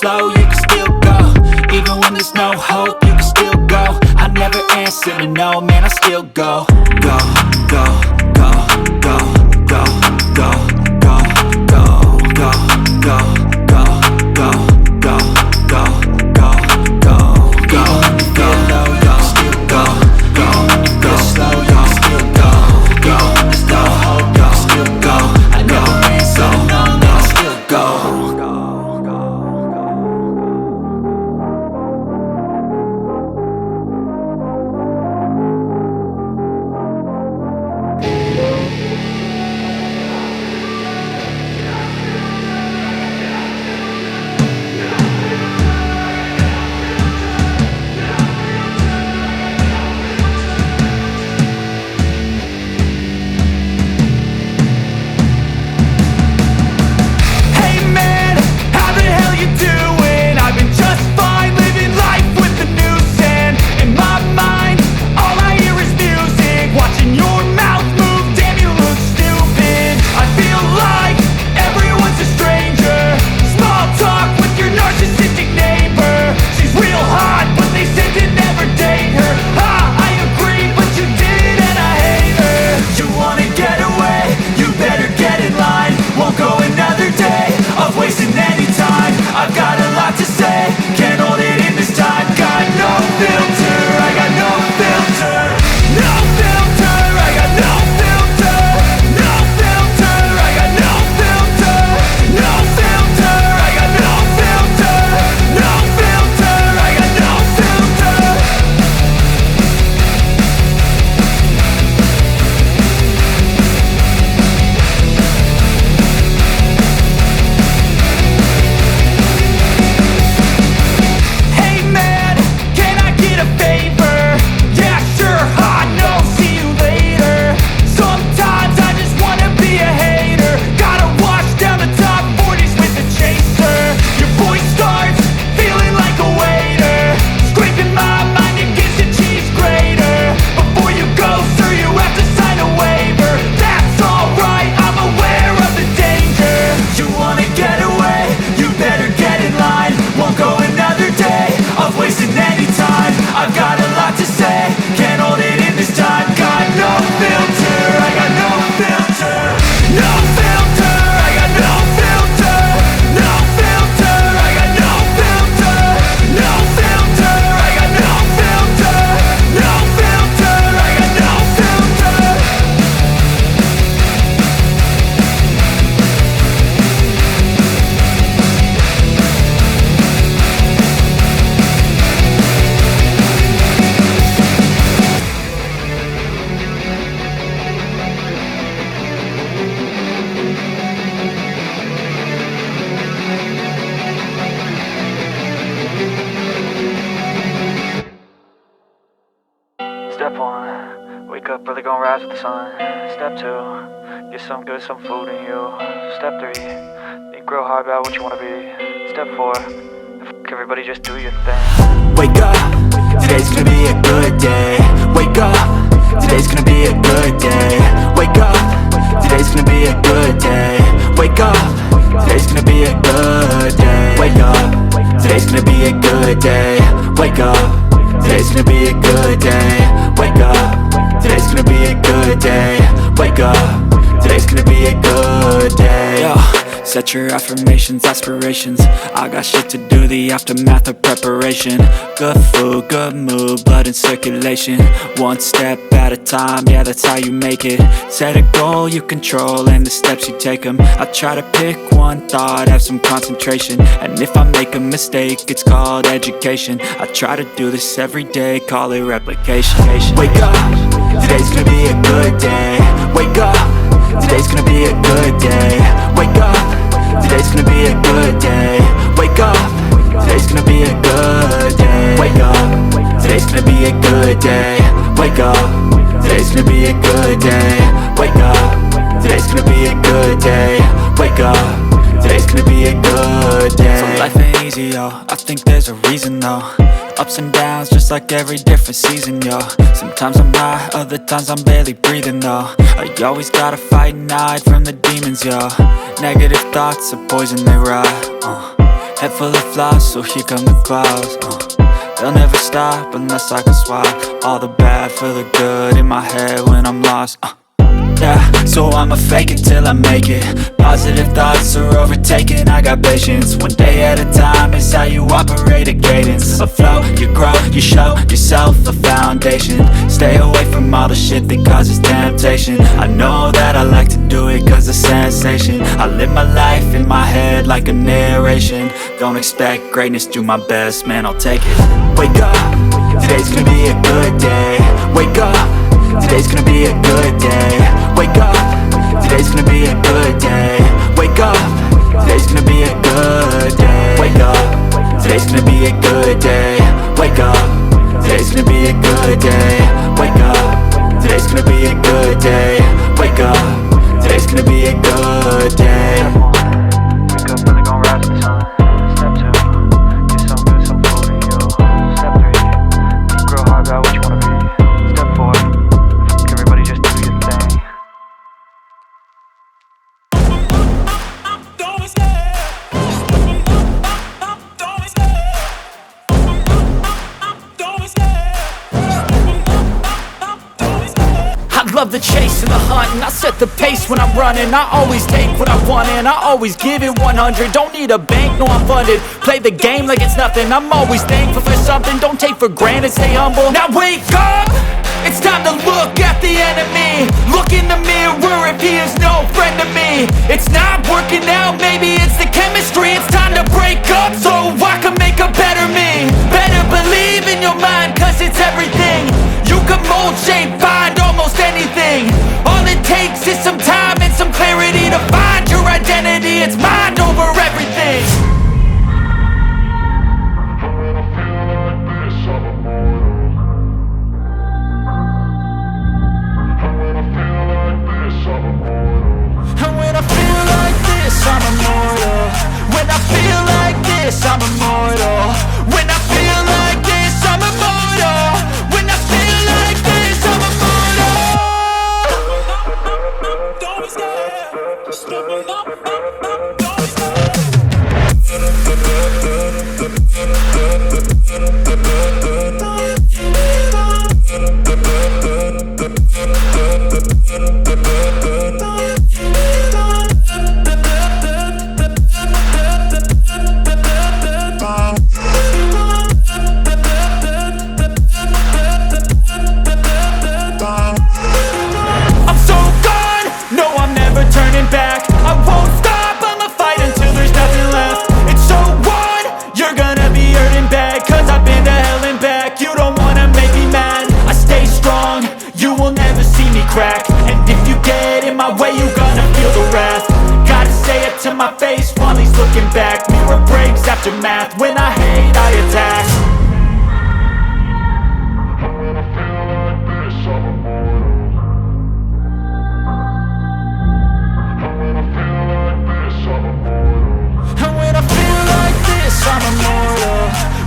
slow, you can still go. Even when there's no hope, you can still go. I never answer to no, man, I still go. Go, go, go, go, go, go, go, go, go, go, go, go, go, go, go, go, go. Even when you feel low, you can still go. Even when you feel slow, you can still go. Even when there's no hope, you can still go. I never answer to no, man, I still go. Step 1, wake up early, gonna rise with the sun. Step 2, get some good, some food in you. Step 3, think real hard about what you wanna be. Step 4, everybody just do your thing. Wake up, today's gonna be a good day. Wake up, today's gonna be a good day. Wake up, today's gonna be a good day. Wake up, today's gonna be a good day. Wake up, today's gonna be a good day. Wake up, today's gonna be a good day. Wake up, today's gonna be a good day. Wake up, today's gonna be a good day. Yo, set your affirmations, aspirations. I got shit to do, the aftermath of preparation. Good food, good mood, blood in circulation. One step at a time, yeah, that's how you make it. Set a goal you control and the steps you take them. I try to pick one thought, have some concentration. And if I make a mistake, it's called education. I try to do this every day, call it replication. Wake up, today's gonna be a good day. Wake up, today's gonna be a good day. Wake up, today's gonna be a good day. Wake up, today's gonna be a good day. Wake up, today's gonna be a good day. Wake up, today's gonna be a good day. Wake up, today's gonna be a good day. Wake up, today's gonna be a good day. So life ain't easy, yo, I think there's a reason though. Ups and downs, just like every different season, yo. Sometimes I'm high, other times I'm barely breathing, though. I always gotta fight and hide from the demons, yo. Negative thoughts are poison, they rot, Head full of flies, so here come the clouds. They'll never stop unless I can swap all the bad for the good in my head when I'm lost. Yeah, so I'ma fake it till I make it. Positive thoughts are overtaken, I got patience. One day at a time is how you operate a cadence. Afloat, you grow, you show yourself a foundation. Stay away from all the shit that causes temptation. I know that I like to do it cause of sensation. I live my life in my head like a narration. Don't expect greatness, do my best, man, I'll take it. Wake up, today's gonna be a good day. Wake up, today's gonna be a good day. Wake up, today's gonna be a good day. Wake up, today's gonna be a good day. Wake up, today's gonna be a good day. Wake up, today's gonna be a good day. Wake up, today's gonna be a good day. Wake up, today's gonna be a good day. Wake up, really gon' rise to the sun. Step 2, get some good, some food in you. Step 3, think real hard about what you wanna be. Step 4, everybody just do your thing. I love the chase and the hunt, and I set the pace when I'm running. I always take what I want and I always give it 100. Don't need a bank, no I'm funded. Play the game like it's nothing. I'm always thankful for something. Don't take for granted, stay humble. Now wake up! It's time to look at the enemy. Look in the mirror if he is no friend to me. It's not working out, maybe it's the chemistry. It's time to break up so I can make a better me. Better believe in your mind cause it's everything. You can mold, shape, find almost anything. All it takes is some time and some clarity to find your identity. It's mind over everything. And when I feel like this, I'm immortal. When I feel like this, I'm immortal. When I feel like this, I'm immortal. When I feel like this, I'm immortal. Don't be scared. Just level up. Don't be I'm so gone, no I'm never turning back. I won't stop, I'ma fight until there's nothing left. It's so on, you're gonna be hurting bad. Cause I've been to hell and back. You don't wanna make me mad. I stay strong, you will never see me crack. And if you get in my way, you gonna feel the wrath. Gotta say it to my face while he's looking back. Mirror breaks after math, when I hate I attack. And when I feel like this, I'm immortal.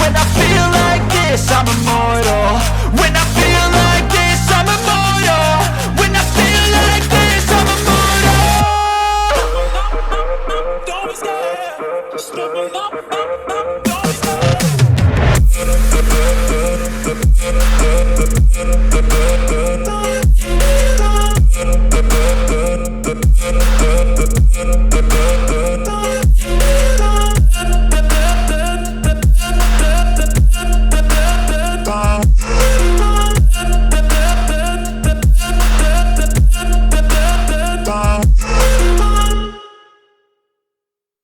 When I feel like this, I'm immortal. When I feel like this, I'm immortal. When I feel like this, I'm immortal. Don't be scared. Just level up. Don't be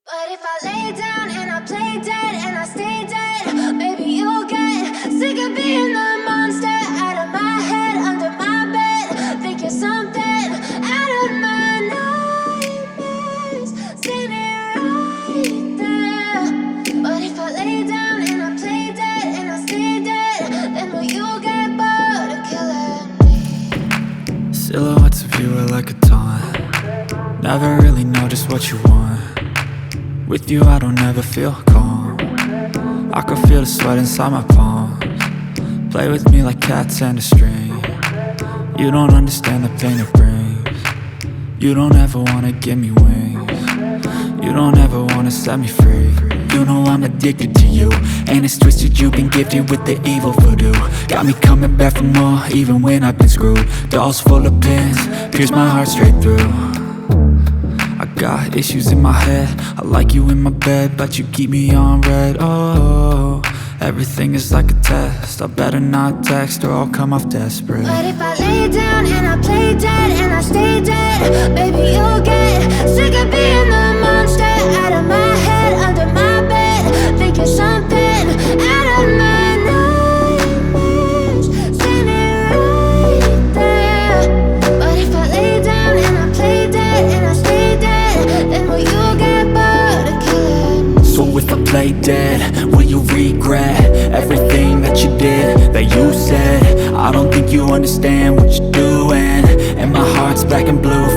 But if I lay down and I play dead and I stay dead, maybe you'll get sick of being the monster out of my head, under my bed. Think you're something out of my nightmares, standing right there. But if I lay down and I play dead and I stay dead, then will you get bored of killing me? Silhouettes of you are like a taunt. Never really know just what you want. With you I don't ever feel calm. I can feel the sweat inside my palms. Play with me like cats and a string. You don't understand the pain it brings. You don't ever wanna give me wings. You don't ever wanna set me free. you know I'm addicted to you. And it's twisted, you've been gifted with the evil voodoo. Got me coming back for more, even when I've been screwed. Dolls full of pins, pierce my heart straight through. I got issues in my head, I like you in my bed, but you keep me on red. Oh, everything is like a test, I better not text or I'll come off desperate. But if I lay down and I play dead and I stay dead, baby, you'll get sick of being the monster out of my head, under my bed. Think you're something out of my nightmares, standing right there. But if I lay down and I play dead and I stay dead, then will you get bored of killing? So if I play dead, will you regret everything that you did, that you said? I don't think you understand what you're doing, and my heart's black and blue